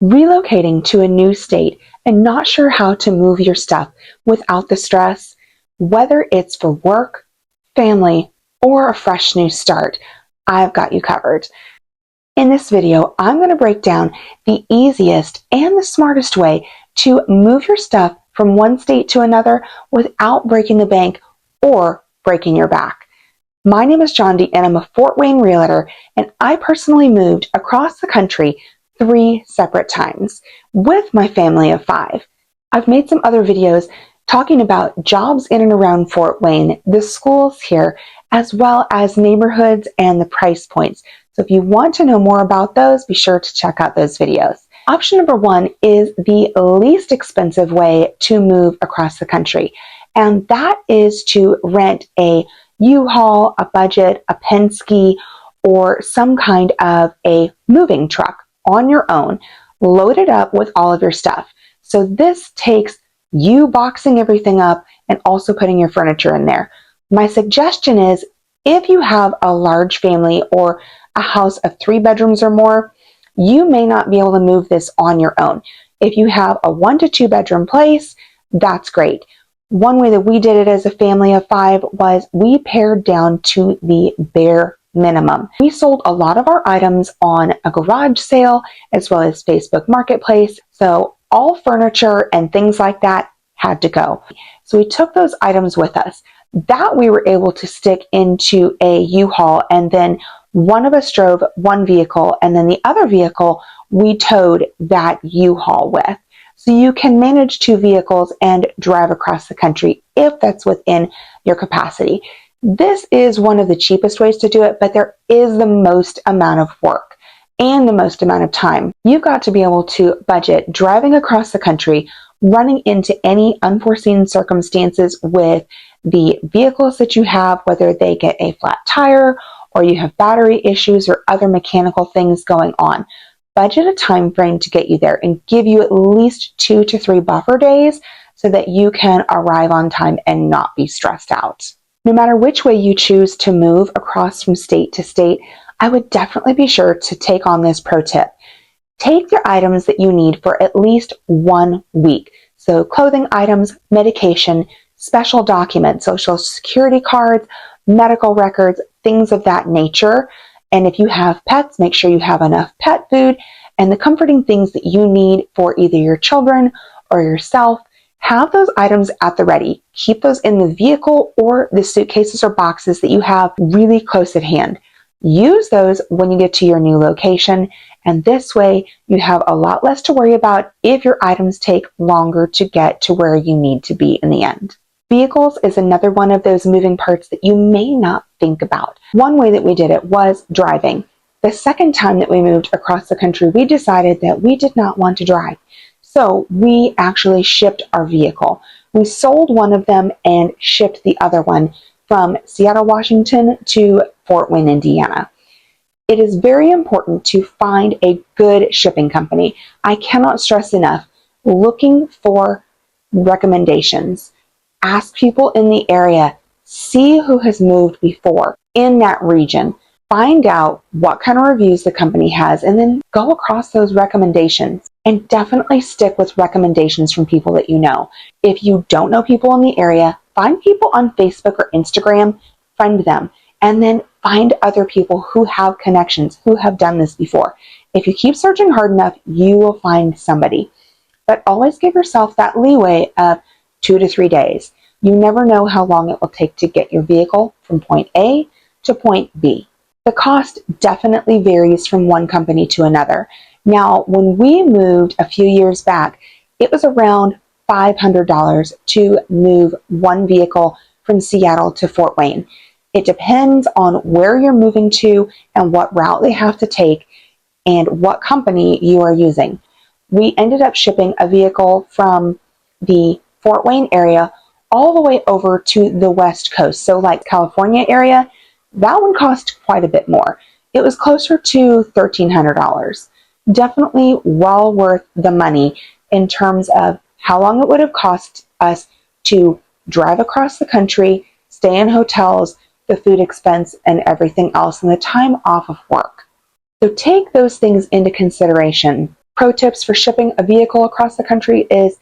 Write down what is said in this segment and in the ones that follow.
Relocating to a new state and not sure how to move your stuff without the stress, whether it's for work, family, or a fresh new start, I've got you covered. In this video, I'm going to break down the easiest and the smartest way to move your stuff from one state to another without breaking the bank or breaking your back. My name is Jondi and I'm a Fort Wayne realtor, and I personally moved across the country 3 separate times with my family of 5. I've made some other videos talking about jobs in and around Fort Wayne, the schools here, as well as neighborhoods and the price points. So if you want to know more about those, be sure to check out those videos. Option number 1 is the least expensive way to move across the country, and that is to rent a U-Haul, a Budget, a Penske, or some kind of a moving truck on your own, loaded up with all of your stuff. So this takes you boxing everything up and also putting your furniture in there. My suggestion is, if you have a large family or a house of 3 bedrooms or more, you may not be able to move this on your own. If you have a 1 to 2 bedroom place, that's great. One way that we did it as a family of 5 was we pared down to the bare minimum. We sold a lot of our items on a garage sale as well as Facebook Marketplace. So all furniture and things like that had to go. So we took those items with us. That we were able to stick into a U-Haul, and then one of us drove one vehicle and then the other vehicle we towed that U-Haul with. So you can manage 2 vehicles and drive across the country if that's within your capacity. This is one of the cheapest ways to do it, but there is the most amount of work and the most amount of time. You've got to be able to budget driving across the country, running into any unforeseen circumstances with the vehicles that you have, whether they get a flat tire or you have battery issues or other mechanical things going on. Budget a time frame to get you there and give you at least 2 to 3 buffer days so that you can arrive on time and not be stressed out. No matter which way you choose to move across from state to state, I would definitely be sure to take on this pro tip. Take your items that you need for at least 1 week. So clothing items, medication, special documents, social security cards, medical records, things of that nature. And if you have pets, make sure you have enough pet food and the comforting things that you need for either your children or yourself. Have those items at the ready. Keep those in the vehicle or the suitcases or boxes that you have really close at hand. Use those when you get to your new location, and this way you have a lot less to worry about if your items take longer to get to where you need to be in the end. Vehicles is another one of those moving parts that you may not think about. One way that we did it was driving. The second time that we moved across the country, we decided that we did not want to drive. So we actually shipped our vehicle. We sold one of them and shipped the other one from Seattle, Washington to Fort Wayne, Indiana. It is very important to find a good shipping company. I cannot stress enough looking for recommendations. Ask people in the area. See who has moved before in that region. Find out what kind of reviews the company has and then go across those recommendations. And definitely stick with recommendations from people that you know. If you don't know people in the area, find people on Facebook or Instagram, friend them, and then find other people who have connections, who have done this before. If you keep searching hard enough, you will find somebody. But always give yourself that leeway of 2 to 3 days. You never know how long it will take to get your vehicle from point A to point B. The cost definitely varies from one company to another. Now, when we moved a few years back, it was around $500 to move one vehicle from Seattle to Fort Wayne. It depends on where you're moving to and what route they have to take and what company you are using. We ended up shipping a vehicle from the Fort Wayne area all the way over to the West Coast. So like California area, that one cost quite a bit more. It was closer to $1,300. Definitely well worth the money in terms of how long it would have cost us to drive across the country, stay in hotels, the food expense, and everything else, and the time off of work. So take those things into consideration. pro tips for shipping a vehicle across the country is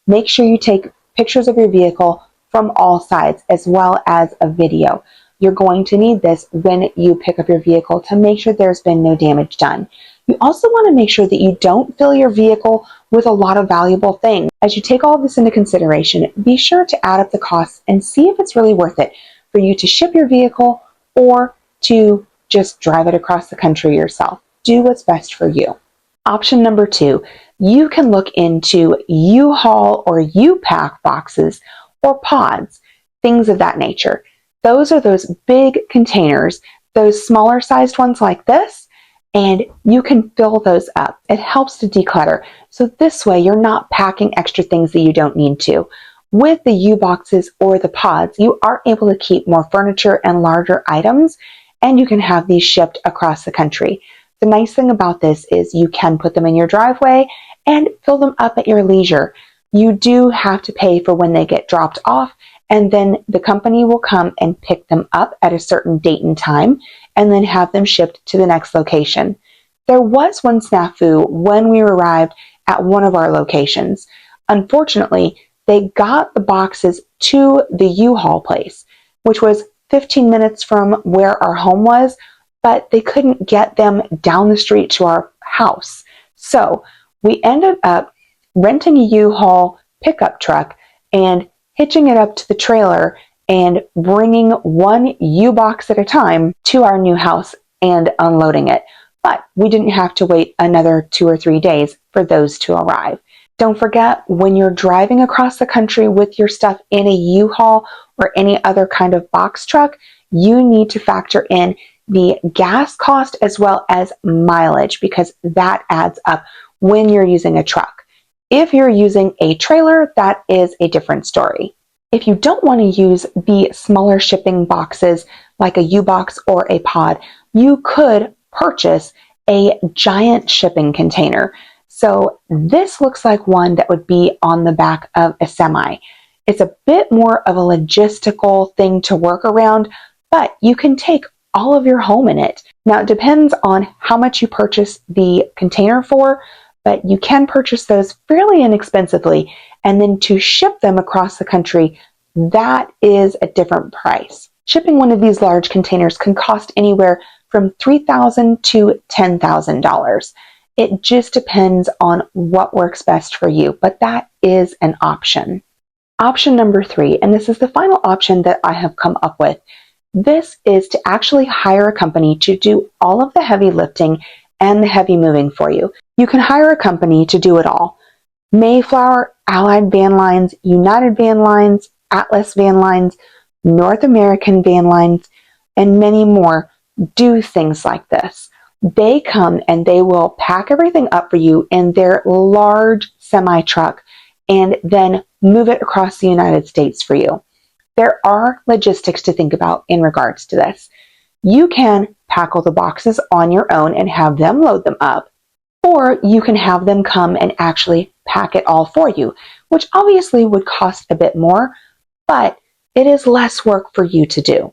make sure you take pictures of your vehicle from all sides as well as a video. You're going to need this when you pick up your vehicle to make sure there's been no damage done. You also want to make sure that you don't fill your vehicle with a lot of valuable things. As you take all of this into consideration, be sure to add up the costs and see if it's really worth it for you to ship your vehicle or to just drive it across the country yourself. Do what's best for you. Option number 2, you can look into U-Haul or U-Pack boxes or pods, things of that nature. Those are those big containers, those smaller sized ones like this, and you can fill those up. It helps to declutter. So this way you're not packing extra things that you don't need to. With the U-boxes or the pods, you are able to keep more furniture and larger items, and you can have these shipped across the country. The nice thing about this is you can put them in your driveway and fill them up at your leisure. You do have to pay for when they get dropped off, and then the company will come and pick them up at a certain date and time and then have them shipped to the next location. There was one snafu when we arrived at one of our locations. Unfortunately, they got the boxes to the U-Haul place, which was 15 minutes from where our home was, but they couldn't get them down the street to our house. So we ended up renting a U-Haul pickup truck and hitching it up to the trailer and bringing one U-box at a time to our new house and unloading it. But we didn't have to wait another 2 or 3 days for those to arrive. Don't forget, when you're driving across the country with your stuff in a U-Haul or any other kind of box truck, you need to factor in the gas cost as well as mileage, because that adds up when you're using a truck. If you're using a trailer, that is a different story. If you don't want to use the smaller shipping boxes like a U-box or a pod, you could purchase a giant shipping container. So this looks like one that would be on the back of a semi. It's a bit more of a logistical thing to work around, but you can take all of your home in it. Now it depends on how much you purchase the container for, but you can purchase those fairly inexpensively, and then to ship them across the country, that is a different price. Shipping one of these large containers can cost anywhere from $3,000 to $10,000. It just depends on what works best for you, but that is an option. Option number 3, and this is the final option that I have come up with. This is to actually hire a company to do all of the heavy lifting and the heavy moving for you. You can hire a company to do it all. Mayflower, Allied Van Lines, United Van Lines, Atlas Van Lines, North American Van Lines, and many more do things like this. They come and they will pack everything up for you in their large semi-truck and then move it across the United States for you. There are logistics to think about in regards to this. You can pack all the boxes on your own and have them load them up, or you can have them come and actually pack it all for you, which obviously would cost a bit more, but it is less work for you to do.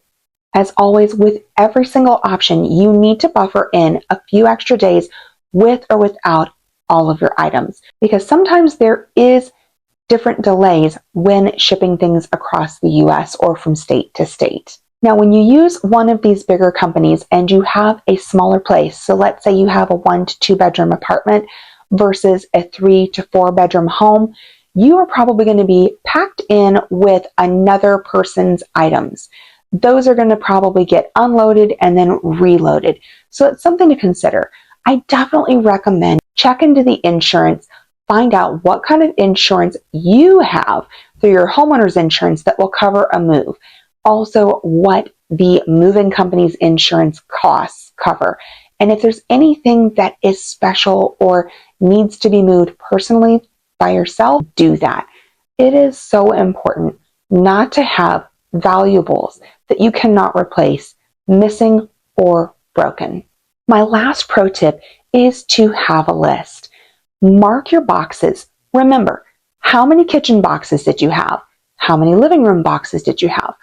As always, with every single option, you need to buffer in a few extra days with or without all of your items, because sometimes there is different delays when shipping things across the US or from state to state. Now, when you use one of these bigger companies and you have a smaller place, so let's say you have a 1 to 2 bedroom apartment versus a 3 to 4 bedroom home, you are probably going to be packed in with another person's items. Those are going to probably get unloaded and then reloaded. So it's something to consider. I definitely recommend check into the insurance, find out what kind of insurance you have through your homeowner's insurance that will cover a move. Also, what the moving company's insurance costs cover. And if there's anything that is special or needs to be moved personally by yourself, do that. It is so important not to have valuables that you cannot replace missing or broken. My last pro tip is to have a list. Mark your boxes. Remember, how many kitchen boxes did you have? How many living room boxes did you have?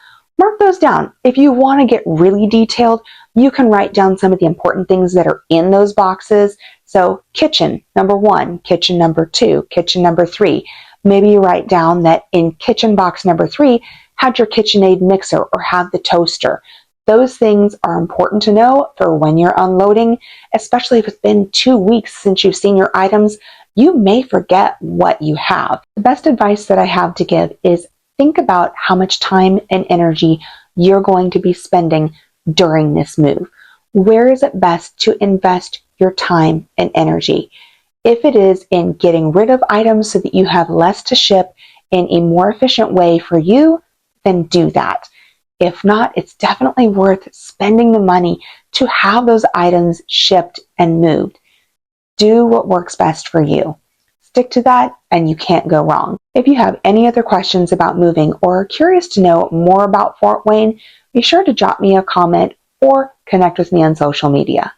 Mark those down. If you want to get really detailed, you can write down some of the important things that are in those boxes. So kitchen number 1, kitchen number 2, kitchen number 3. Maybe you write down that in kitchen box number 3, have your KitchenAid mixer or have the toaster. Those things are important to know for when you're unloading, especially if it's been 2 weeks since you've seen your items. You may forget what you have. The best advice that I have to give is think about how much time and energy you're going to be spending during this move. Where is it best to invest your time and energy? If it is in getting rid of items so that you have less to ship in a more efficient way for you, then do that. If not, it's definitely worth spending the money to have those items shipped and moved. Do what works best for you. Stick to that and you can't go wrong. If you have any other questions about moving or are curious to know more about Fort Wayne, be sure to drop me a comment or connect with me on social media.